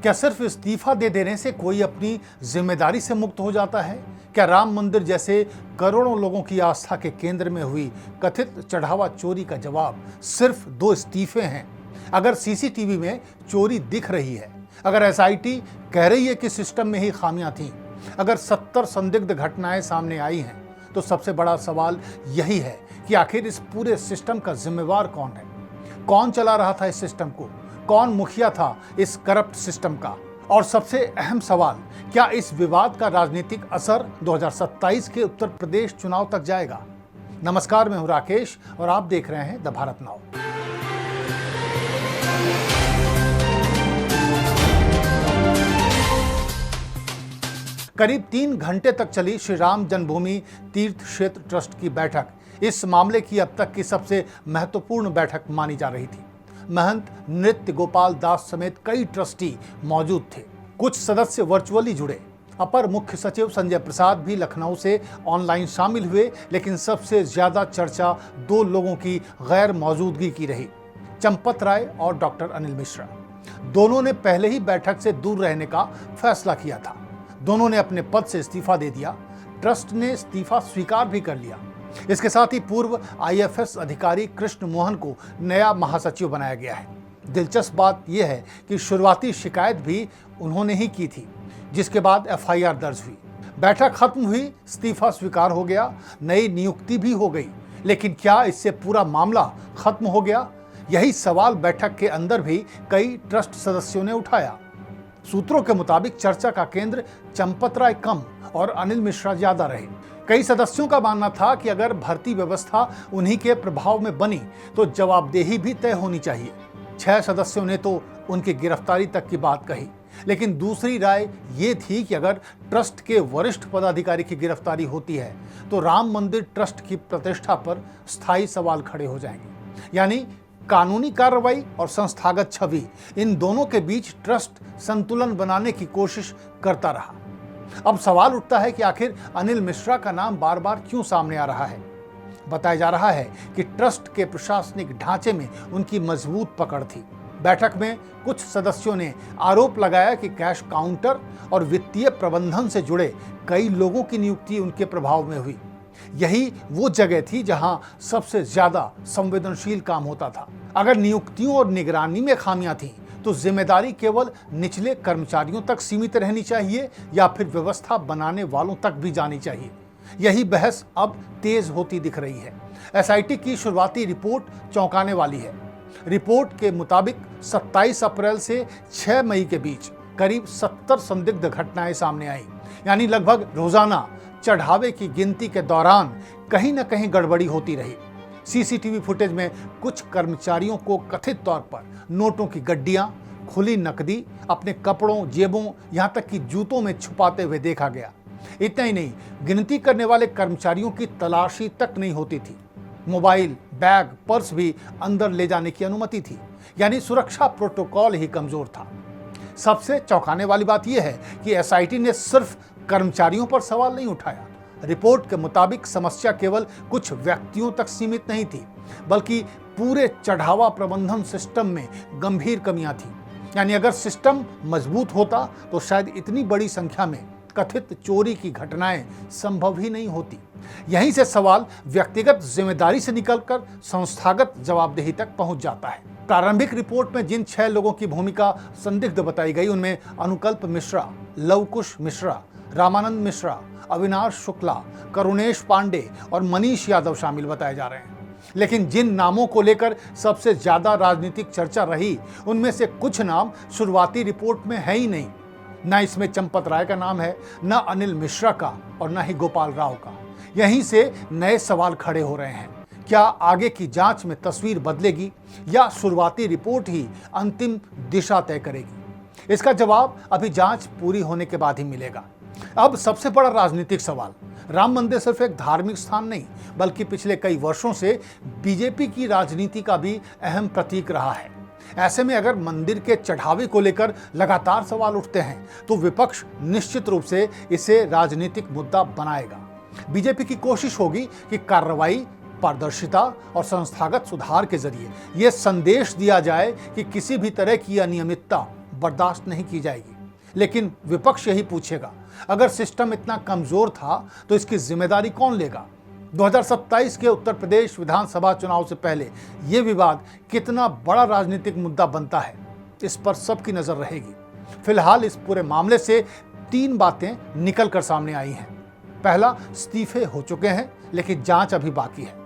क्या सिर्फ इस्तीफा दे देने से कोई अपनी जिम्मेदारी से मुक्त हो जाता है? क्या राम मंदिर जैसे करोड़ों लोगों की आस्था के केंद्र में हुई कथित चढ़ावा चोरी का जवाब सिर्फ 2 इस्तीफे हैं? अगर सीसीटीवी में चोरी दिख रही है, अगर एसआईटी कह रही है कि सिस्टम में ही खामियां थीं, अगर 70 संदिग्ध घटनाएं सामने आई हैं, तो सबसे बड़ा सवाल यही है कि आखिर इस पूरे सिस्टम का जिम्मेवार कौन है? कौन चला रहा था इस सिस्टम को? कौन मुखिया था इस करप्ट सिस्टम का? और सबसे अहम सवाल, क्या इस विवाद का राजनीतिक असर 2027 के उत्तर प्रदेश चुनाव तक जाएगा? नमस्कार, मैं हूं राकेश और आप देख रहे हैं द भारत नाउ। करीब 3 घंटे तक चली श्री राम जन्मभूमि तीर्थ क्षेत्र ट्रस्ट की बैठक इस मामले की अब तक की सबसे महत्वपूर्ण बैठक मानी जा रही थी। महंत नृत्य गोपाल दास समेत कई ट्रस्टी मौजूद थे। कुछ सदस्य वर्चुअली जुड़े। अपर मुख्य सचिव संजय प्रसाद भी लखनऊ से ऑनलाइन शामिल हुए, लेकिन सबसे ज्यादा चर्चा 2 लोगों की गैर मौजूदगी की रही, चंपत राय और डॉक्टर अनिल मिश्रा। दोनों ने पहले ही बैठक से दूर रहने का फैसला किया था। दोनों ने अपने पद से इस्तीफा दे दिया। ट्रस्ट ने इस्तीफा स्वीकार भी कर लिया। इसके साथ ही पूर्व आईएफएस अधिकारी कृष्ण मोहन को नया महासचिव बनाया गया है। दिलचस्प बात यह है कि शुरुआती शिकायत भी उन्होंने ही की थी, जिसके बाद एफआईआर दर्ज हुई। बैठक खत्म हुई, इस्तीफा स्वीकार हो गया, नई नियुक्ति भी हो गई। लेकिन क्या इससे पूरा मामला खत्म हो गया? यही सवाल बैठक के अंदर भी कई ट्रस्ट सदस्यों ने उठाया। सूत्रों के मुताबिक चर्चा का केंद्र चंपत राय कम और अनिल मिश्रा ज्यादा रहे। कई सदस्यों का मानना था कि अगर भर्ती व्यवस्था उन्हीं के प्रभाव में बनी तो जवाबदेही भी तय होनी चाहिए। 6 सदस्यों ने तो उनकी गिरफ्तारी तक की बात कही, लेकिन दूसरी राय ये थी कि अगर ट्रस्ट के वरिष्ठ पदाधिकारी की गिरफ्तारी होती है तो राम मंदिर ट्रस्ट की प्रतिष्ठा पर स्थायी सवाल खड़े हो जाएंगे। यानी कानूनी कार्रवाई और संस्थागत छवि, इन दोनों के बीच ट्रस्ट संतुलन बनाने की कोशिश करता रहा। अब सवाल उठता है कि आखिर अनिल मिश्रा का नाम बार बार क्यों सामने आ रहा है? बताया जा रहा है कि ट्रस्ट के प्रशासनिक ढांचे में उनकी मजबूत पकड़ थी। बैठक में कुछ सदस्यों ने आरोप लगाया कि कैश काउंटर और वित्तीय प्रबंधन से जुड़े कई लोगों की नियुक्ति उनके प्रभाव में हुई। यही वो जगह थी जहां सबसे ज्यादा संवेदनशील काम होता था। अगर नियुक्तियों और निगरानी में खामियां थीं, तो जिम्मेदारी केवल निचले कर्मचारियों तक सीमित रहनी चाहिए या फिर व्यवस्था बनाने वालों तक भी जानी चाहिए? यही बहस अब तेज होती दिख रही है। एसआईटी की शुरुआती रिपोर्ट चौंकाने वाली है। रिपोर्ट के मुताबिक 27 अप्रैल से 6 मई के बीच करीब 70 संदिग्ध घटनाएं सामने आई। यानी लगभग रोजाना चढ़ावे की गिनती के दौरान कहीं न कहीं गड़बड़ी होती रही। सीसीटीवी फुटेज में कुछ कर्मचारियों को कथित तौर पर नोटों की गड्डियां, खुली नकदी अपने कपड़ों, जेबों, यहां तक कि जूतों में छुपाते हुए देखा गया। इतना ही नहीं, गिनती करने वाले कर्मचारियों की तलाशी तक नहीं होती थी। मोबाइल, बैग, पर्स भी अंदर ले जाने की अनुमति थी। यानी सुरक्षा प्रोटोकॉल ही कमजोर था। सबसे चौंकाने वाली बात यह है कि एसआईटी ने सिर्फ कर्मचारियों पर सवाल नहीं उठाया। रिपोर्ट के मुताबिक समस्या केवल कुछ व्यक्तियों तक सीमित नहीं थी, बल्कि पूरे चढ़ावा प्रबंधन सिस्टम में गंभीर कमियां थीं। यानी अगर सिस्टम मजबूत होता तो शायद इतनी बड़ी संख्या में कथित चोरी की घटनाएं संभव ही नहीं होती। यहीं से सवाल व्यक्तिगत जिम्मेदारी से निकलकर संस्थागत जवाबदेही तक पहुंच जाता है। प्रारंभिक रिपोर्ट में जिन 6 लोगों की भूमिका संदिग्ध बताई गई, उनमें अनुकल्प मिश्रा, लवकुश मिश्रा, रामानंद मिश्रा, अविनाश शुक्ला, करुणेश पांडे और मनीष यादव शामिल बताए जा रहे हैं। लेकिन जिन नामों को लेकर सबसे ज्यादा राजनीतिक चर्चा रही, उनमें से कुछ नाम शुरुआती रिपोर्ट में है ही नहीं। न इसमें चंपत राय का नाम है, न अनिल मिश्रा का और न ही गोपाल राव का। यहीं से नए सवाल खड़े हो रहे हैं। क्या आगे की जांच में तस्वीर बदलेगी या शुरुआती रिपोर्ट ही अंतिम दिशा तय करेगी? इसका जवाब अभी जांच पूरी होने के बाद ही मिलेगा। अब सबसे बड़ा राजनीतिक सवाल, राम मंदिर सिर्फ एक धार्मिक स्थान नहीं, बल्कि पिछले कई वर्षों से बीजेपी की राजनीति का भी अहम प्रतीक रहा है। ऐसे में अगर मंदिर के चढ़ावे को लेकर लगातार सवाल उठते हैं, तो विपक्ष निश्चित रूप से इसे राजनीतिक मुद्दा बनाएगा। बीजेपी की कोशिश होगी कि कार्रवाई, पारदर्शिता और संस्थागत सुधार के जरिए यह संदेश दिया जाए कि किसी भी तरह की अनियमितता बर्दाश्त नहीं की जाएगी। लेकिन विपक्ष यही पूछेगा, अगर सिस्टम इतना कमजोर था तो इसकी जिम्मेदारी कौन लेगा? 2027 के उत्तर प्रदेश विधानसभा चुनाव से पहले ये विवाद कितना बड़ा राजनीतिक मुद्दा बनता है, इस पर सबकी नजर रहेगी। फिलहाल इस पूरे मामले से 3 बातें निकल कर सामने आई हैं। पहला, इस्तीफे हो चुके हैं लेकिन जांच अभी बाकी है।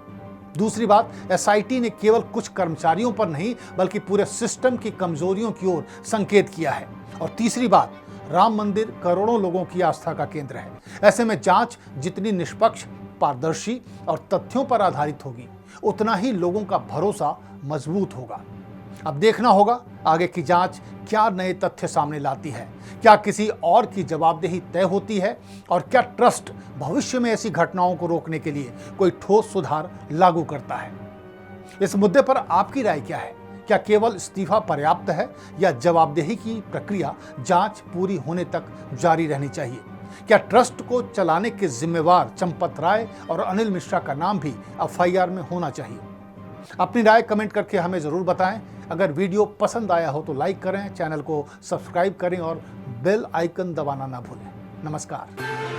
दूसरी बात, एसआईटी ने केवल कुछ कर्मचारियों पर नहीं बल्कि पूरे सिस्टम की कमजोरियों की ओर संकेत किया है। और तीसरी बात, राम मंदिर करोड़ों लोगों की आस्था का केंद्र है। ऐसे में जांच जितनी निष्पक्ष, पारदर्शी और तथ्यों पर आधारित होगी, उतना ही लोगों का भरोसा मजबूत होगा। अब देखना होगा आगे की जांच क्या नए तथ्य सामने लाती है, क्या किसी और की जवाबदेही तय होती है और क्या ट्रस्ट भविष्य में ऐसी घटनाओं को रोकने के लिए कोई ठोस सुधार लागू करता है। इस मुद्दे पर आपकी राय क्या है? क्या केवल इस्तीफा पर्याप्त है या जवाबदेही की प्रक्रिया जांच पूरी होने तक जारी रहनी चाहिए? क्या ट्रस्ट को चलाने के जिम्मेवार चंपत राय और अनिल मिश्रा का नाम भी एफआईआर में होना चाहिए? अपनी राय कमेंट करके हमें जरूर बताएं। अगर वीडियो पसंद आया हो तो लाइक करें, चैनल को सब्सक्राइब करें और बेल आइकन दबाना ना भूलें। नमस्कार।